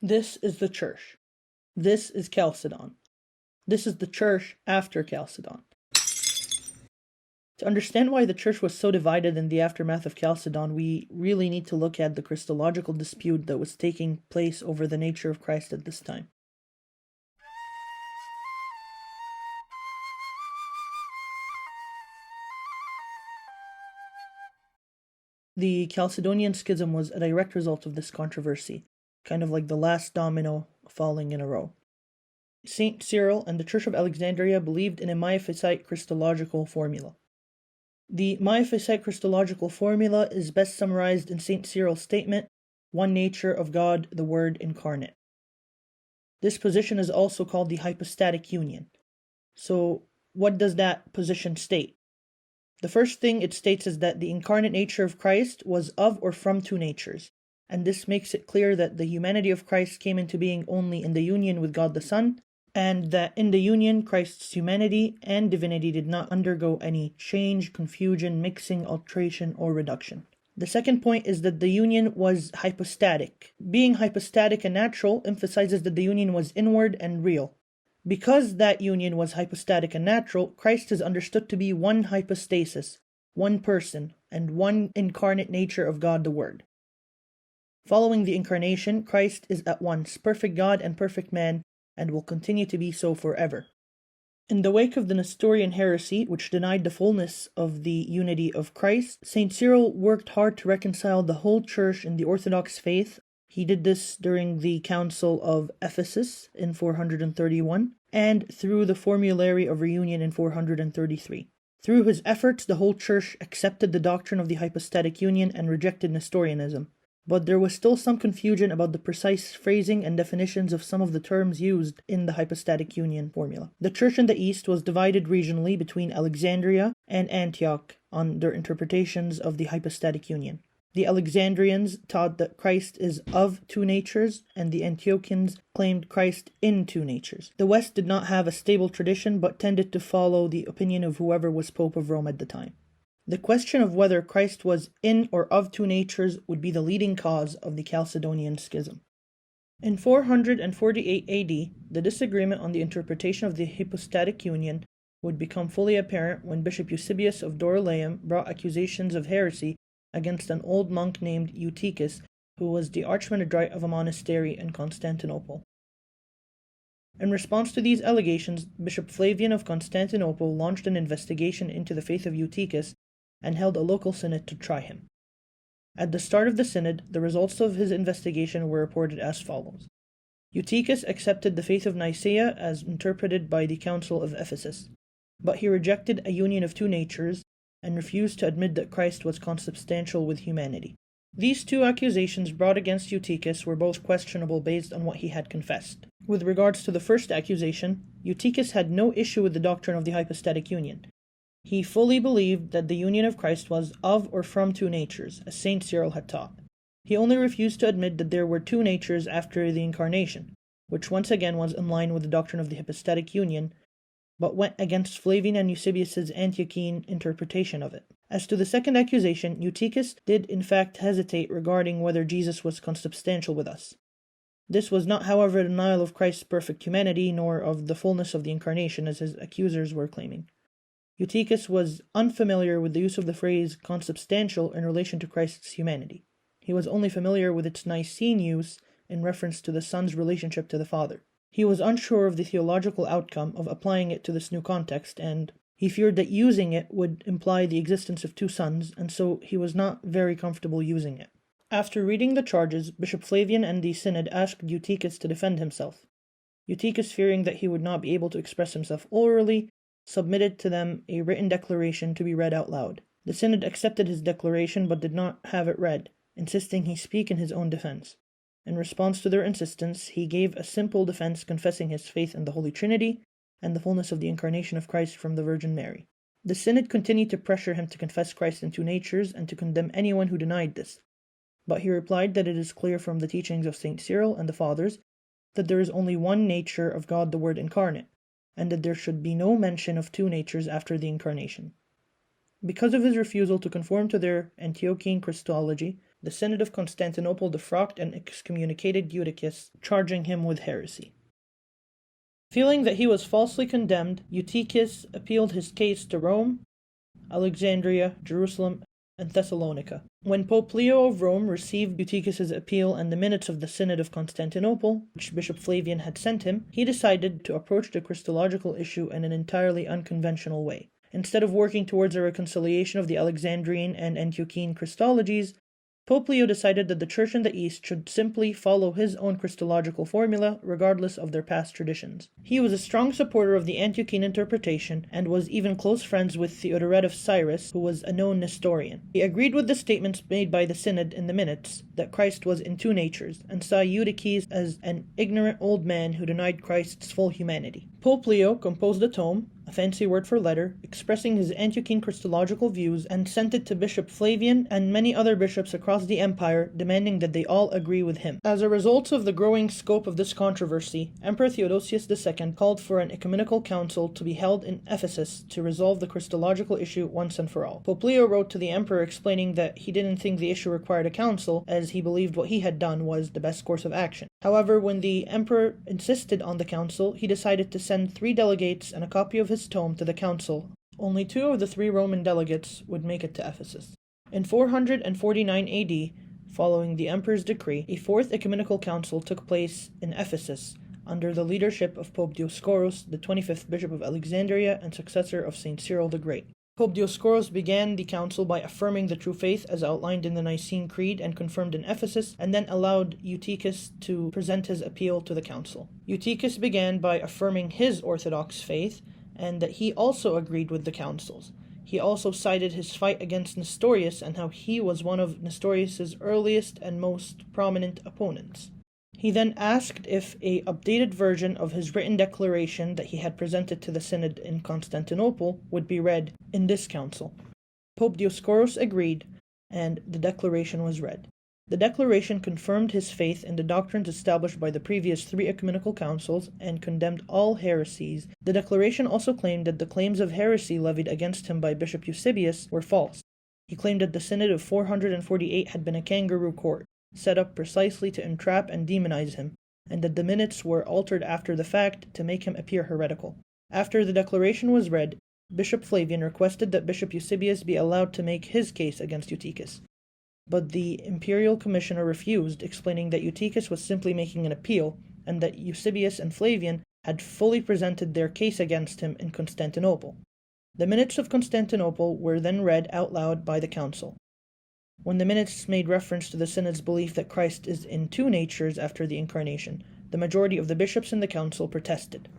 This is the Church. This is Chalcedon. This is the Church after Chalcedon. To understand why the Church was so divided in the aftermath of Chalcedon, we really need to look at the Christological dispute that was taking place over the nature of Christ at this time. The Chalcedonian Schism was a direct result of this controversy, kind of like the last domino falling in a row. St. Cyril and the Church of Alexandria believed in a Miaphysite Christological formula. The Miaphysite Christological formula is best summarized in St. Cyril's statement, "One nature of God, the Word incarnate." This position is also called the Hypostatic Union. So, what does that position state? The first thing it states is that the incarnate nature of Christ was of or from two natures, and this makes it clear that the humanity of Christ came into being only in the union with God the Son, and that in the union Christ's humanity and divinity did not undergo any change, confusion, mixing, alteration, or reduction. The second point is that the union was hypostatic. Being hypostatic and natural emphasizes that the union was inward and real. Because that union was hypostatic and natural, Christ is understood to be one hypostasis, one person, and one incarnate nature of God the Word. Following the incarnation, Christ is at once perfect God and perfect man, and will continue to be so forever. In the wake of the Nestorian heresy, which denied the fullness of the unity of Christ, St. Cyril worked hard to reconcile the whole Church in the Orthodox faith. He did this during the Council of Ephesus in 431, and through the Formulary of Reunion in 433. Through his efforts, the whole Church accepted the doctrine of the Hypostatic Union and rejected Nestorianism. But there was still some confusion about the precise phrasing and definitions of some of the terms used in the Hypostatic Union formula. The Church in the East was divided regionally between Alexandria and Antioch on their interpretations of the Hypostatic Union. The Alexandrians taught that Christ is of two natures, and the Antiochians claimed Christ in two natures. The West did not have a stable tradition, but tended to follow the opinion of whoever was Pope of Rome at the time. The question of whether Christ was in or of two natures would be the leading cause of the Chalcedonian Schism. In 448 AD, the disagreement on the interpretation of the Hypostatic Union would become fully apparent when Bishop Eusebius of Dorylaeum brought accusations of heresy against an old monk named Eutychus, who was the archimandrite of a monastery in Constantinople. In response to these allegations, Bishop Flavian of Constantinople launched an investigation into the faith of Eutychus and held a local synod to try him. At the start of the synod, the results of his investigation were reported as follows. Eutychus accepted the faith of Nicaea as interpreted by the Council of Ephesus, but he rejected a union of two natures and refused to admit that Christ was consubstantial with humanity. These two accusations brought against Eutychus were both questionable based on what he had confessed. With regards to the first accusation, Eutychus had no issue with the doctrine of the Hypostatic Union. He fully believed that the union of Christ was of or from two natures, as St. Cyril had taught. He only refused to admit that there were two natures after the Incarnation, which once again was in line with the doctrine of the Hypostatic Union, but went against Flavian and Eusebius's Antiochian interpretation of it. As to the second accusation, Eutychus did in fact hesitate regarding whether Jesus was consubstantial with us. This was not, however, a denial of Christ's perfect humanity, nor of the fullness of the Incarnation, as his accusers were claiming. Eutychus was unfamiliar with the use of the phrase consubstantial in relation to Christ's humanity. He was only familiar with its Nicene use in reference to the Son's relationship to the Father. He was unsure of the theological outcome of applying it to this new context, and he feared that using it would imply the existence of two sons, and so he was not very comfortable using it. After reading the charges, Bishop Flavian and the Synod asked Eutychus to defend himself. Eutychus, fearing that he would not be able to express himself orally, submitted to them a written declaration to be read out loud. The Synod accepted his declaration but did not have it read, insisting he speak in his own defense. In response to their insistence, he gave a simple defense confessing his faith in the Holy Trinity and the fullness of the Incarnation of Christ from the Virgin Mary. The Synod continued to pressure him to confess Christ in two natures and to condemn anyone who denied this, but he replied that it is clear from the teachings of St. Cyril and the Fathers that there is only one nature of God the Word incarnate, and that there should be no mention of two natures after the Incarnation. Because of his refusal to conform to their Antiochian Christology, the Synod of Constantinople defrocked and excommunicated Eutychus, charging him with heresy. Feeling that he was falsely condemned, Eutychus appealed his case to Rome, Alexandria, Jerusalem, and Thessalonica. When Pope Leo of Rome received Eutychus's appeal and the minutes of the Synod of Constantinople, which Bishop Flavian had sent him, he decided to approach the Christological issue in an entirely unconventional way. Instead of working towards a reconciliation of the Alexandrian and Antiochian Christologies, Pope Leo decided that the Church in the East should simply follow his own Christological formula, regardless of their past traditions. He was a strong supporter of the Antiochian interpretation, and was even close friends with Theodoret of Cyrus, who was a known Nestorian. He agreed with the statements made by the Synod in the minutes, that Christ was in two natures, and saw Eutychus as an ignorant old man who denied Christ's full humanity. Pope Leo composed a tome, a fancy word for letter, expressing his Antiochian Christological views, and sent it to Bishop Flavian and many other bishops across the empire, demanding that they all agree with him. As a result of the growing scope of this controversy, Emperor Theodosius II called for an ecumenical council to be held in Ephesus to resolve the Christological issue once and for all. Pope Leo wrote to the emperor explaining that he didn't think the issue required a council, as he believed what he had done was the best course of action. However, when the emperor insisted on the council, he decided to send 3 delegates and a copy of his tome to the council. Only 2 of the 3 Roman delegates would make it to Ephesus. In 449 AD, following the emperor's decree, a 4th ecumenical council took place in Ephesus, under the leadership of Pope Dioscorus, the 25th Bishop of Alexandria and successor of St. Cyril the Great. Pope Dioscorus began the council by affirming the true faith as outlined in the Nicene Creed and confirmed in Ephesus, and then allowed Eutychus to present his appeal to the council. Eutychus began by affirming his Orthodox faith, and that he also agreed with the councils. He also cited his fight against Nestorius and how he was one of Nestorius's earliest and most prominent opponents. He then asked if an updated version of his written declaration that he had presented to the Synod in Constantinople would be read in this council. Pope Dioscorus agreed, and the declaration was read. The declaration confirmed his faith in the doctrines established by the previous 3 ecumenical councils and condemned all heresies. The declaration also claimed that the claims of heresy levied against him by Bishop Eusebius were false. He claimed that the Synod of 448 had been a kangaroo court, set up precisely to entrap and demonize him, and that the minutes were altered after the fact to make him appear heretical. After the declaration was read, Bishop Flavian requested that Bishop Eusebius be allowed to make his case against Eutychus. But the imperial commissioner refused, explaining that Eutychus was simply making an appeal, and that Eusebius and Flavian had fully presented their case against him in Constantinople. The minutes of Constantinople were then read out loud by the council. When the minutes made reference to the Synod's belief that Christ is in 2 natures after the Incarnation, the majority of the bishops in the council protested.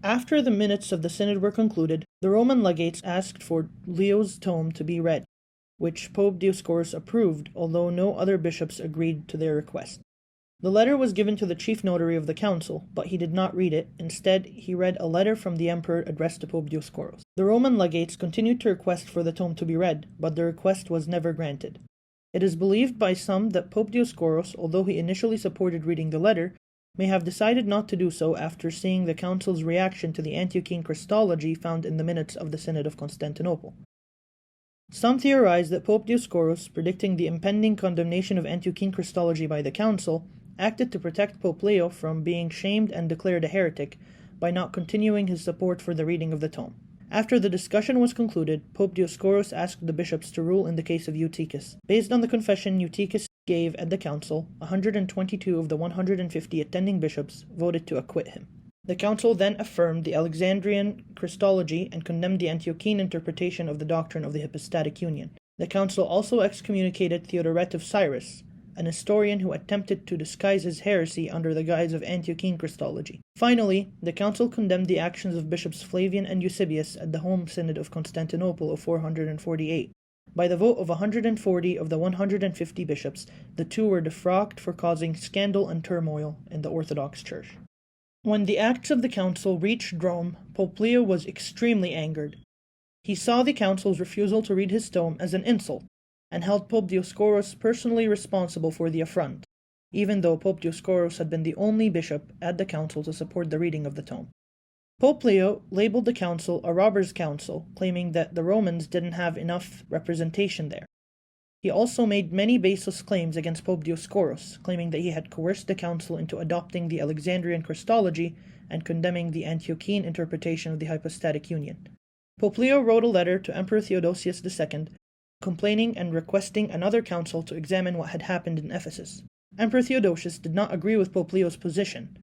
After the minutes of the Synod were concluded, the Roman legates asked for Leo's tome to be read, which Pope Dioscorus approved, although no other bishops agreed to their request. The letter was given to the chief notary of the council, but he did not read it. Instead, he read a letter from the emperor addressed to Pope Dioscorus. The Roman legates continued to request for the tome to be read, but the request was never granted. It is believed by some that Pope Dioscorus, although he initially supported reading the letter, may have decided not to do so after seeing the council's reaction to the Antiochian Christology found in the minutes of the Synod of Constantinople. Some theorize that Pope Dioscorus, predicting the impending condemnation of Antiochian Christology by the council, acted to protect Pope Leo from being shamed and declared a heretic by not continuing his support for the reading of the tome. After the discussion was concluded, Pope Dioscorus asked the bishops to rule in the case of Eutychus. Based on the confession Eutychus gave at the council, 122 of the 150 attending bishops voted to acquit him. The council then affirmed the Alexandrian Christology and condemned the Antiochian interpretation of the doctrine of the Hypostatic Union. The council also excommunicated Theodoret of Cyrus, an historian who attempted to disguise his heresy under the guise of Antiochian Christology. Finally, the council condemned the actions of bishops Flavian and Eusebius at the Home Synod of Constantinople of 448. By the vote of 140 of the 150 bishops, the 2 were defrocked for causing scandal and turmoil in the Orthodox Church. When the acts of the council reached Rome, Pope Leo was extremely angered. He saw the council's refusal to read his tome as an insult, and held Pope Dioscorus personally responsible for the affront, even though Pope Dioscorus had been the only bishop at the council to support the reading of the tome. Pope Leo labeled the council a robbers' council, claiming that the Romans didn't have enough representation there. He also made many baseless claims against Pope Dioscorus, claiming that he had coerced the council into adopting the Alexandrian Christology and condemning the Antiochian interpretation of the Hypostatic Union. Pope Leo wrote a letter to Emperor Theodosius II, complaining and requesting another council to examine what had happened in Ephesus. Emperor Theodosius did not agree with Pope Leo's position,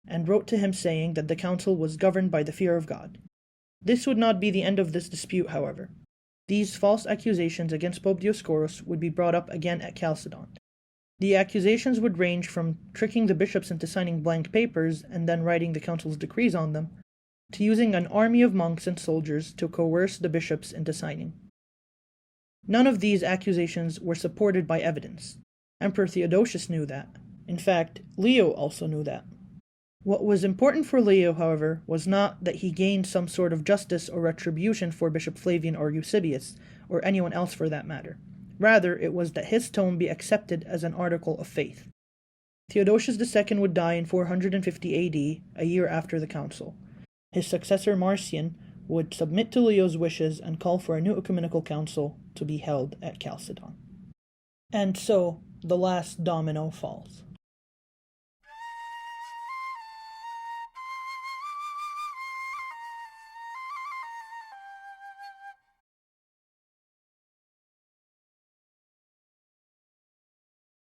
and wrote to him saying that the council was governed by the fear of God. This would not be the end of this dispute, however. These false accusations against Pope Dioscorus would be brought up again at Chalcedon. The accusations would range from tricking the bishops into signing blank papers and then writing the council's decrees on them, to using an army of monks and soldiers to coerce the bishops into signing. None of these accusations were supported by evidence. Emperor Theodosius knew that. In fact, Leo also knew that. What was important for Leo, however, was not that he gained some sort of justice or retribution for Bishop Flavian or Eusebius, or anyone else for that matter. Rather, it was that his tome be accepted as an article of faith. Theodosius II would die in 450 AD, a year after the council. His successor Marcian would submit to Leo's wishes and call for a new ecumenical council to be held at Chalcedon. And so, the last domino falls.